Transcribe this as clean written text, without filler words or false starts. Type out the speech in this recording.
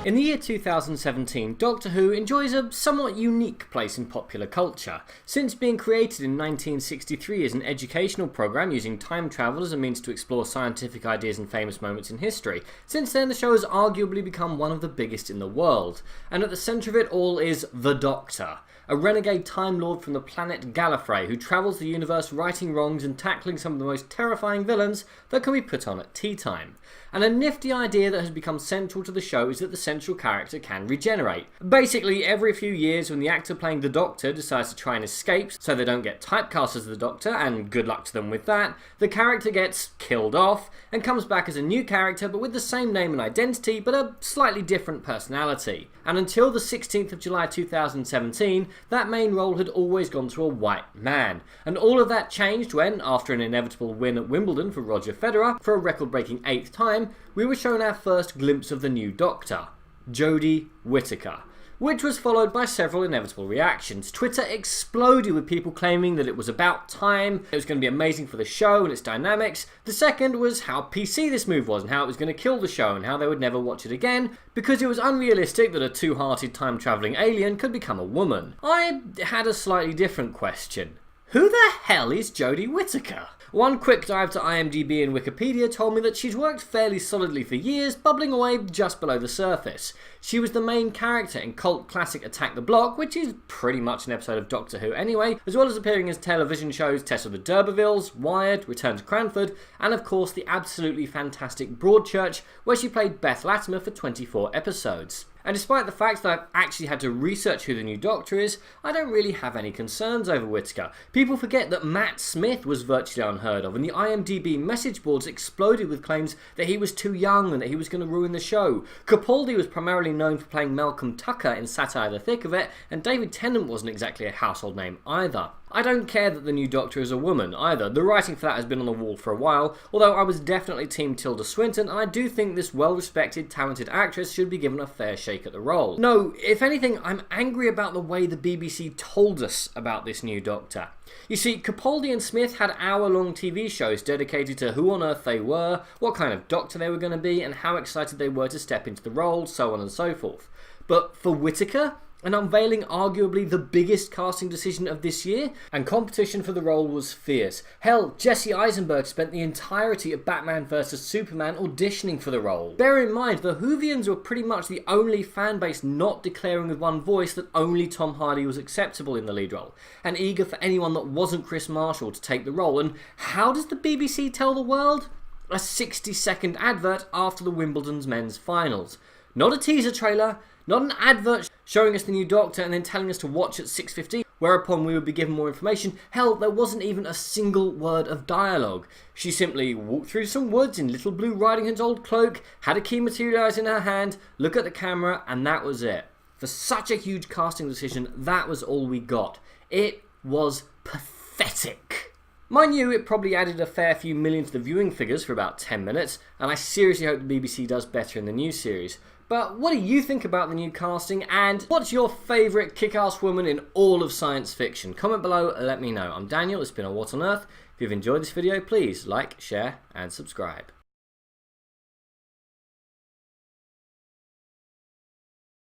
In the year 2017, Doctor Who enjoys a somewhat unique place in popular culture. Since being created in 1963 as an educational programme using time travel as a means to explore scientific ideas and famous moments in history, since then the show has arguably become one of the biggest in the world. And at the centre of it all is the Doctor, a renegade Time Lord from the planet Gallifrey who travels the universe righting wrongs and tackling some of the most terrifying villains that can be put on at tea time. And a nifty idea that has become central to the show is that the central character can regenerate. Basically, every few years when the actor playing the Doctor decides to try and escape so they don't get typecast as the Doctor, and good luck to them with that, the character gets killed off and comes back as a new character but with the same name and identity but a slightly different personality. And until the 16th of July 2017, that main role had always gone to a white man. And all of that changed when, after an inevitable win at Wimbledon for Roger Federer for a record-breaking 8th time, we were shown our first glimpse of the new Doctor, Jodie Whittaker, which was followed by several inevitable reactions. Twitter exploded with people claiming that it was about time, it was going to be amazing for the show and its dynamics. The second was how PC this move was and how it was going to kill the show and how they would never watch it again because it was unrealistic that a two-hearted time-travelling alien could become a woman. I had a slightly different question. Who the hell is Jodie Whittaker? One quick dive to IMDb and Wikipedia told me that she's worked fairly solidly for years, bubbling away just below the surface. She was the main character in cult classic Attack the Block, which is pretty much an episode of Doctor Who anyway, as well as appearing as television shows Tess of the D'Urbervilles, Wired, Return to Cranford, and of course the absolutely fantastic Broadchurch, where she played Beth Latimer for 24 episodes. And despite the fact that I've actually had to research who the new Doctor is, I don't really have any concerns over Whittaker. People forget that Matt Smith was virtually unheard of, and the IMDb message boards exploded with claims that he was too young and that he was going to ruin the show. Capaldi was primarily known for playing Malcolm Tucker in Satire the Thick of It, and David Tennant wasn't exactly a household name either. I don't care that the new Doctor is a woman either. The writing for that has been on the wall for a while, although I was definitely team Tilda Swinton, and I do think this well-respected, talented actress should be given a fair shake at the role. No, if anything, I'm angry about the way the BBC told us about this new Doctor. You see, Capaldi and Smith had hour-long TV shows dedicated to who on earth they were, what kind of Doctor they were going to be, and how excited they were to step into the role, so on and so forth. But for Whittaker, and unveiling arguably the biggest casting decision of this year, and competition for the role was fierce. Hell, Jesse Eisenberg spent the entirety of Batman vs Superman auditioning for the role. Bear in mind, the Whovians were pretty much the only fan base not declaring with one voice that only Tom Hardy was acceptable in the lead role, and eager for anyone that wasn't Chris Marshall to take the role. And how does the BBC tell the world? A 60-second advert after the Wimbledon's men's finals. Not a teaser trailer, not an advert showing us the new Doctor and then telling us to watch at 6:15, whereupon we would be given more information. Hell, there wasn't even a single word of dialogue. She simply walked through some woods in Little Blue Riding Hood's old cloak, had a key materialise in her hand, look at the camera, and that was it. For such a huge casting decision, that was all we got. It was pathetic. Mind you, it probably added a fair few million to the viewing figures for about 10 minutes, and I seriously hope the BBC does better in the new series. But what do you think about the new casting, and what's your favourite kick-ass woman in all of science fiction? Comment below, let me know. I'm Daniel, it's been a What on Earth. If you've enjoyed this video, please like, share and subscribe.